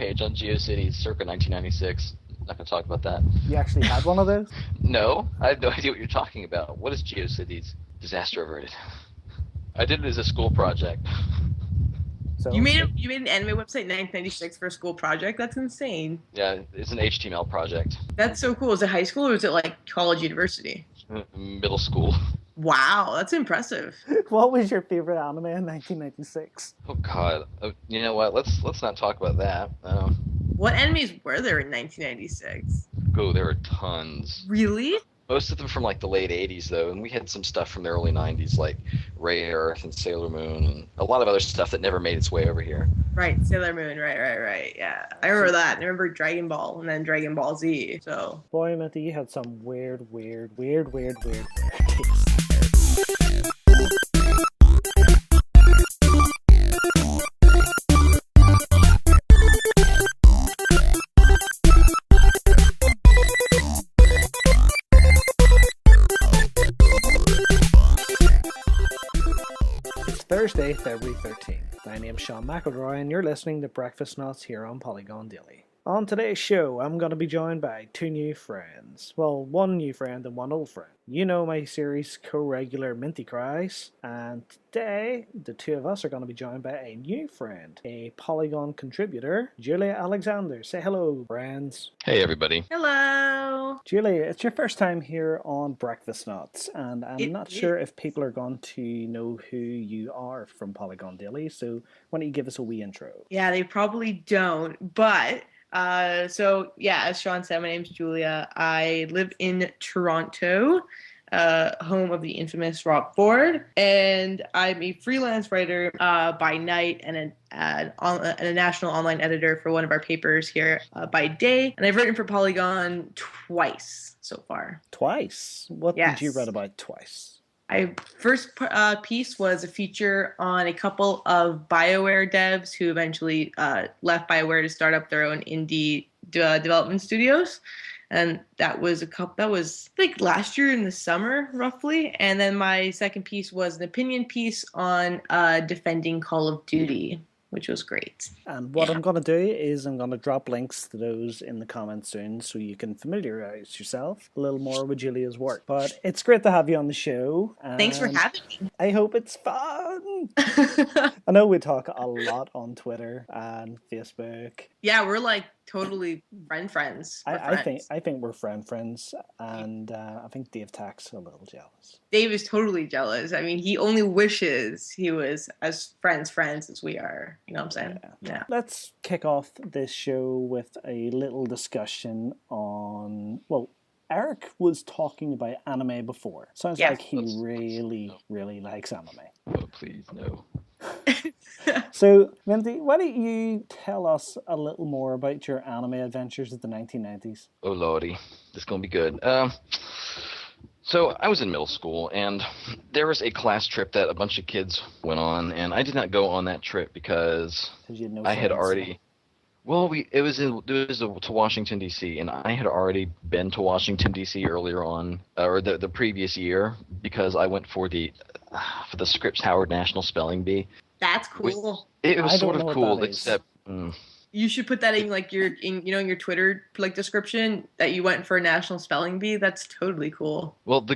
page on Geocities circa 1996. Not going to talk about that. You actually had one of those? No, I have no idea what you're talking about. What is Geocities? Disaster averted. I did it as a school project. So You made an anime website in 1996 for a school project? That's insane. Yeah, it's an HTML project. That's so cool. Is it high school or is it like college, university? Middle school. Wow, that's impressive. what was your favorite anime in 1996? Oh God. You know what? Let's not talk about that. What animes were there in 1996? Oh, there were tons. Really? Most of them from like the late 80s though, and we had some stuff from the early 90s like Ray Earth and Sailor Moon and a lot of other stuff that never made its way over here. Right, Sailor Moon, right. Yeah, I remember that. I remember Dragon Ball and then Dragon Ball Z. So, boy, Minty, you had some weird taste. Thursday, February 13th. My name's Shaun McElroy and you're listening to Breakfastnauts here on Polygon Daily. On today's show, I'm going to be joined by two new friends. Well, one new friend and one old friend. You know my series co-regular Mintycrys, and today, the two of us are going to be joined by a new friend, a Polygon contributor, Julia Alexander. Say hello, friends. Hey, everybody. hello. Julia, it's your first time here on Breakfastnauts, and I'm not sure if people are going to know who you are from Polygon Daily, so why don't you give us a wee intro? Yeah, they probably don't, but so yeah, as Shaun said, my name's Julia. I live in Toronto, home of the infamous Rob Ford, and I'm a freelance writer by night and a national online editor for one of our papers here by day. And I've written for Polygon twice so far. Twice? What did you write about twice? My first piece was a feature on a couple of BioWare devs who eventually left BioWare to start up their own indie development studios. And that was like last year in the summer, roughly. And then my second piece was an opinion piece on defending Call of Duty, which was great. And what I'm going to do is I'm going to drop links to those in the comments soon so you can familiarize yourself a little more with Julia's work. But it's great to have you on the show. Thanks for having me. I hope it's fun. I know we talk a lot on Twitter and Facebook. Yeah, we're like totally friends. I think we're friends, and I think Dave Tack's a little jealous. Dave is totally jealous. I mean, he only wishes he was as friends as we are. You know what I'm saying? Yeah. Let's kick off this show with a little discussion on, well, Eric was talking about anime before. Sounds like he really likes anime. Oh, please, no. So, Minty, why don't you tell us a little more about your anime adventures of the 1990s? Oh, lordy. This is going to be good. So I was in middle school, and there was a class trip that a bunch of kids went on, and I did not go on that trip because I had already... Well, it was to Washington, D.C., and I had already been to Washington, D.C. earlier on, or the previous year, because I went for the Scripps Howard National Spelling Bee. That's cool. It was sort of cool, except... You should put that in like in your Twitter like description that you went for a National Spelling Bee. That's totally cool. Well,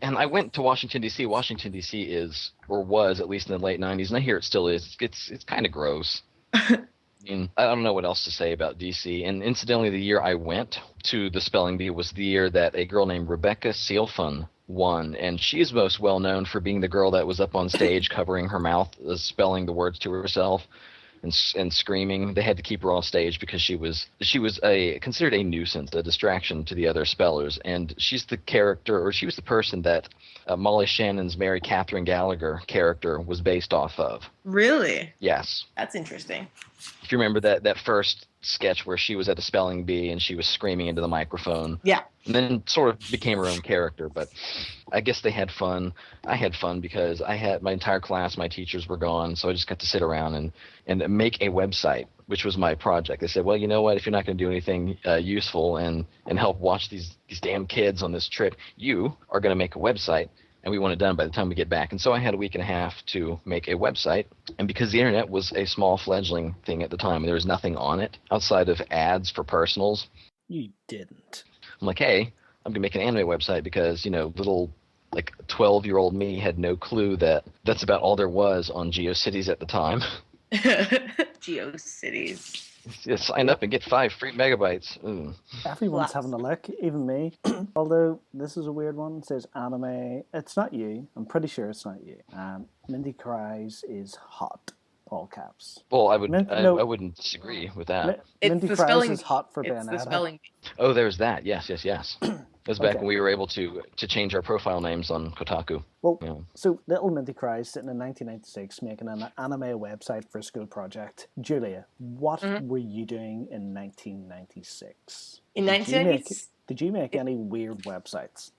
and I went to Washington D.C. Washington D.C. is, or was at least in the late '90s, and I hear it still is. It's kind of gross. I mean, I don't know what else to say about D.C. And incidentally, the year I went to the spelling bee was the year that a girl named Rebecca Sealfun won, and she is most well known for being the girl that was up on stage covering her mouth, spelling the words to herself. And screaming. They had to keep her on stage because she was considered a nuisance, a distraction to the other spellers. And she's the character, or she was the person that Molly Shannon's Mary Catherine Gallagher character was based off of. Really? Yes. That's interesting. If you remember that first sketch where she was at the spelling bee and she was screaming into the microphone. Yeah. And then sort of became her own character, but I guess they had fun. I had fun because I had my entire class, my teachers were gone, so I just got to sit around and make a website, which was my project. They said, well, you know what, if you're not going to do anything useful and help watch these damn kids on this trip, you are going to make a website, and we want it done by the time we get back. And so I had a week and a half to make a website. And because the internet was a small fledgling thing at the time, there was nothing on it outside of ads for personals. You didn't. I'm like, hey, I'm going to make an anime website because, little, 12-year-old me had no clue that that's about all there was on Geocities at the time. Geocities. Sign up and get 5 free megabytes. Ooh. Everyone's having a look, even me. Although, this is a weird one. It says anime. It's not you. I'm pretty sure it's not you. Mintycrys is hot. All caps. Well, I wouldn't disagree with that. Mintycrys is hot for It's Bayonetta. the spelling. Oh, there's that. Yes. That was back Okay. when we were able to change our profile names on Kotaku. Well, Yeah. so little Mintycrys sitting in 1996 making an anime website for a school project. Julia, what were you doing in 1996? In 1996? Did you make any weird websites?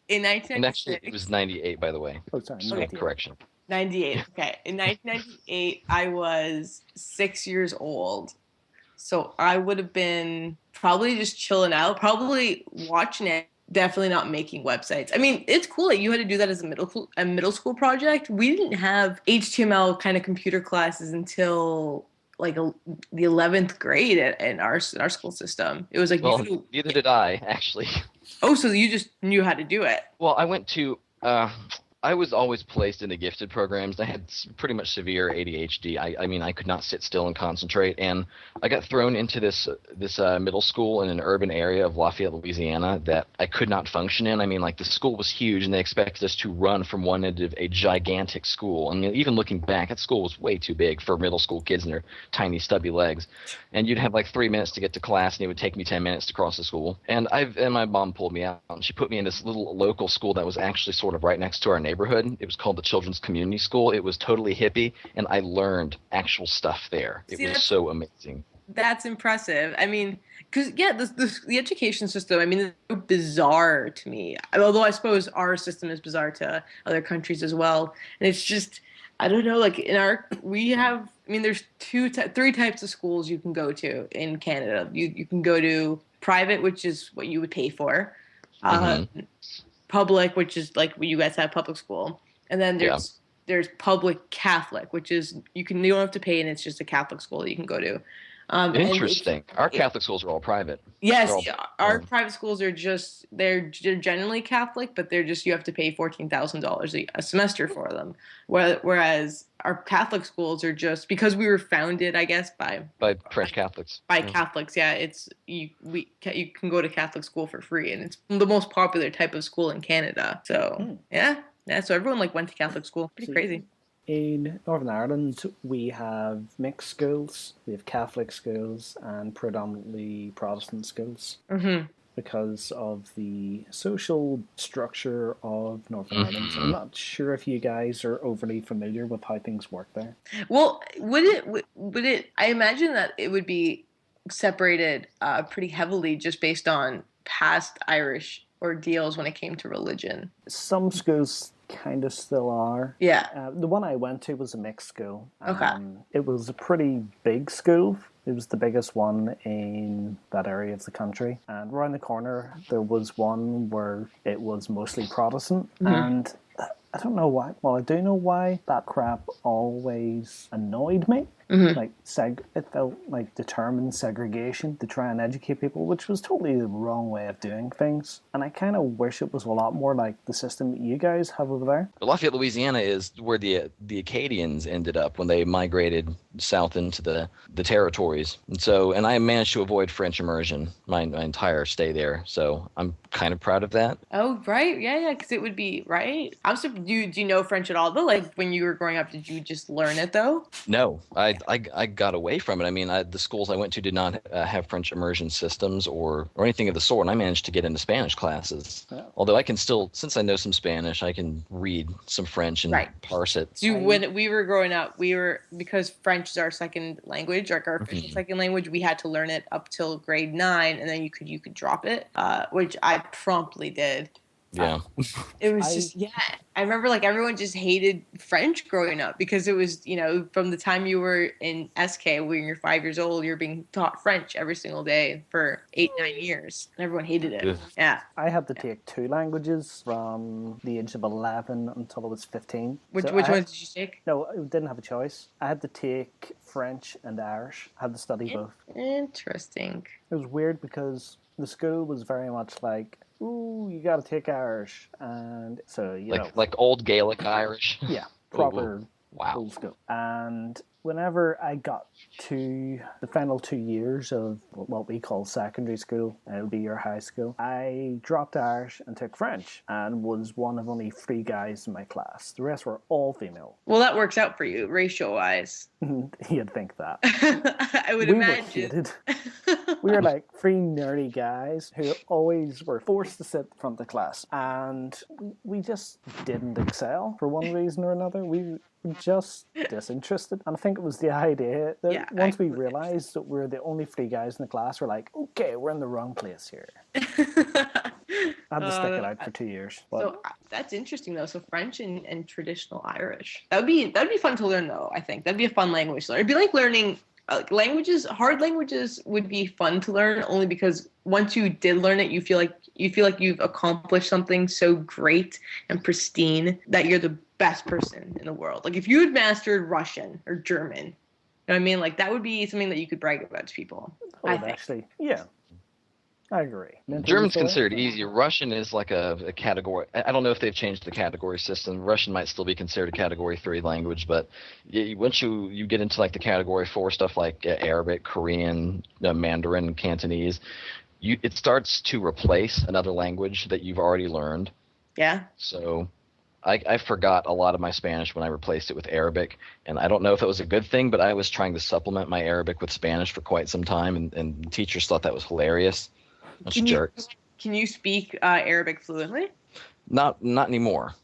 In And 1996. actually, it was 98, by the way. Oh, sorry. So, 98. correction. 98. Okay. In 1998, I was 6 years old. So I would have been probably just chilling out, probably watching it, definitely not making websites. I mean, it's cool that you had to do that as a middle school project. We didn't have HTML kind of computer classes until the 11th grade in our school system. It was like, Well, neither did I, actually. Oh, so you just knew how to do it. Well, I went to I was always placed in the gifted programs. I had pretty much severe ADHD. I mean, I could not sit still and concentrate. And I got thrown into this middle school in an urban area of Lafayette, Louisiana that I could not function in. I mean, the school was huge, and they expected us to run from one end of a gigantic school. I mean, even looking back, that school was way too big for middle school kids and their tiny, stubby legs. And you'd have 3 minutes to get to class, and it would take me 10 minutes to cross the school. And my mom pulled me out, and she put me in this little local school that was actually sort of right next to our neighborhood. It was called the Children's Community School. It was totally hippie, and I learned actual stuff there. It was so amazing. That's impressive. I mean, because the education system, I mean, it's so bizarre to me. Although I suppose our system is bizarre to other countries as well. And it's just, I don't know. There's 3 types of schools you can go to in Canada. You can go to private, which is what you would pay for. Public, which is what you guys have, public school, and then there's public Catholic, which is you don't have to pay, and it's just a Catholic school that you can go to. Interesting. Our Catholic schools are all private. Yes, our private schools are they're generally Catholic, but you have to pay $14,000 a semester for them. Whereas our Catholic schools are just because we were founded, I guess, by French Catholics. By Catholics, yeah. It's you can go to Catholic school for free, and it's the most popular type of school in Canada. So yeah. So everyone went to Catholic school. Pretty crazy. In Northern Ireland, we have mixed schools. We have Catholic schools and predominantly Protestant schools because of the social structure of Northern Ireland. I'm not sure if you guys are overly familiar with how things work there. Well, would it? I imagine that it would be separated pretty heavily just based on past Irish ordeals when it came to religion. Some schools kind of still are. Yeah. The one I went to was a mixed school. Okay. It was a pretty big school. It was the biggest one in that area of the country. And around the corner, there was one where it was mostly Protestant. And I don't know why. Well, I do know why that crap always annoyed me. It felt like determined segregation to try and educate people, which was totally the wrong way of doing things. And I kind of wish it was a lot more like the system that you guys have over there. Lafayette, Louisiana is where the Acadians ended up when they migrated south into the territories. And I managed to avoid French immersion my entire stay there. So I'm kind of proud of that. Oh, right. Yeah, because it would be, right? Do you know French at all, though? When you were growing up, did you just learn it, though? No, I got away from it. I mean, the schools I went to did not have French immersion systems or anything of the sort, and I managed to get into Spanish classes. Yeah. Although I can still, since I know some Spanish, I can read some French and parse it. When we were growing up, because French is our second language, our official second language, we had to learn it up till grade 9, and then you could drop it, which I promptly did. Yeah. It was just, yeah. I remember like everyone just hated French growing up because it was, from the time you were in SK when you're 5 years old, you're being taught French every single day for 8-9 years. And everyone hated it. Ugh. Yeah. I had to take 2 languages from the age of 11 until I was 15. Which So one did you take? No, I didn't have a choice. I had to take French and Irish. I had to study both. Interesting. It was weird because the school was very much like, ooh, you got to take Irish, and so like old Gaelic Irish. Yeah, proper Ooh, wow. old school. And whenever I got to the final 2 years of what we call secondary school, it would be your high school, I dropped Irish and took French and was one of only 3 guys in my class. The rest were all female. Well, that works out for you, racial-wise. You'd think that. I would imagine. We were like 3 nerdy guys who always were forced to sit in front of the class, and we just didn't excel for one reason or another. We were just disinterested, and I think it was the idea that once we realized that we were the only 3 guys in the class, we're like, okay, we're in the wrong place here. I had to stick it out for 2 years. But... So that's interesting though. So French and traditional Irish. That'd be fun to learn though. I think that'd be a fun language to learn. It'd be like learning languages. Hard languages would be fun to learn only because once you did learn it, you feel like you've accomplished something so great and pristine that you're the best person in the world. Like if you had mastered Russian or German, you know what I mean? Like that would be something that you could brag about to people. I think. Actually, yeah. I agree. German's considered easy. Russian is like a category. I don't know if they've changed the category system. Russian might still be considered a category 3 language, but once you get into like the category 4 stuff like Arabic, Korean, Mandarin, Cantonese, it starts to replace another language that you've already learned. Yeah. So I forgot a lot of my Spanish when I replaced it with Arabic, and I don't know if it was a good thing, but I was trying to supplement my Arabic with Spanish for quite some time, and teachers thought that was hilarious. Can you speak Arabic fluently? Not anymore.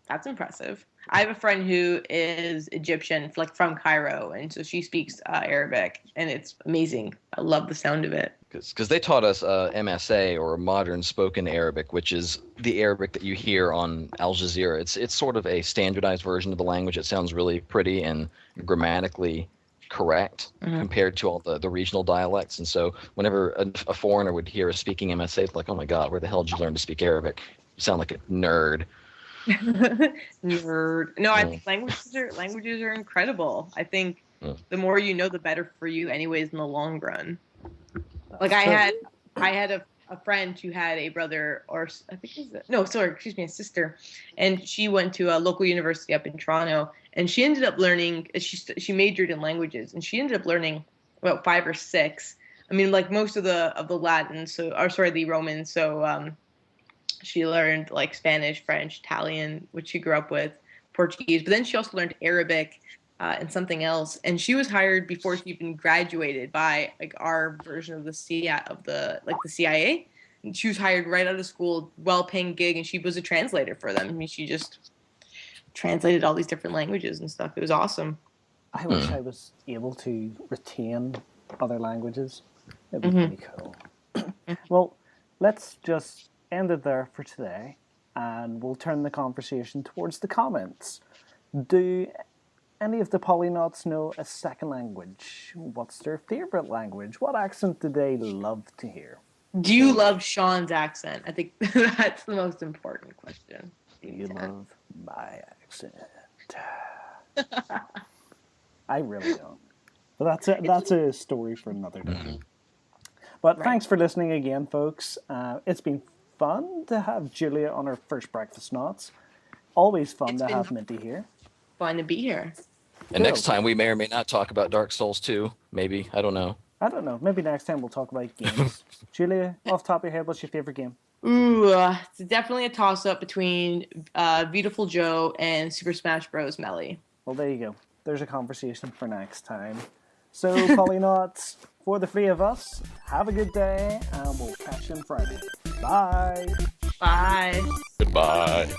That's impressive. I have a friend who is Egyptian, like from Cairo, and so she speaks Arabic, and it's amazing. I love the sound of it. Because they taught us MSA, or Modern Spoken Arabic, which is the Arabic that you hear on Al Jazeera. It's sort of a standardized version of the language. It sounds really pretty and grammatically correct compared to all the regional dialects. And so whenever a foreigner would hear us speaking MSA, it's like, oh my God, where the hell did you learn to speak Arabic? You sound like a nerd. Nerd. No, I think languages are incredible. I think the more you know, the better for you anyways in the long run. Like I had a friend who had a brother, or I think a sister, and she went to a local university up in Toronto, and she ended up learning. She majored in languages, and she ended up learning about 5 or 6. I mean, like most of the Latin, the Roman. So she learned like Spanish, French, Italian, which she grew up with, Portuguese, but then she also learned Arabic. And something else, and she was hired before she even graduated by like our version of the CIA. And she was hired right out of school, well-paying gig, and she was a translator for them. I mean, she just translated all these different languages and stuff. It was awesome. I wish I was able to retain other languages. It'd be pretty cool. Well, let's just end it there for today, and we'll turn the conversation towards the comments. Do any of the Polynauts know a second language? What's their favorite language? What accent do they love to hear? Do you love Shaun's accent? I think that's the most important question. Do you love my accent? I really don't. But that's a story for another day. But thanks for listening again, folks. It's been fun to have Julia on her first Breakfastnauts. Always fun to have Minty here. Fun to be here. And next time we may or may not talk about Dark Souls 2. Maybe. I don't know. Maybe next time we'll talk about games. Julia, off the top of your head, what's your favorite game? Ooh, it's definitely a toss-up between Beautiful Joe and Super Smash Bros. Melee. Well, there you go. There's a conversation for next time. So, Polynauts, for the 3 of us, have a good day, and we'll catch you on Friday. Bye! Bye! Goodbye!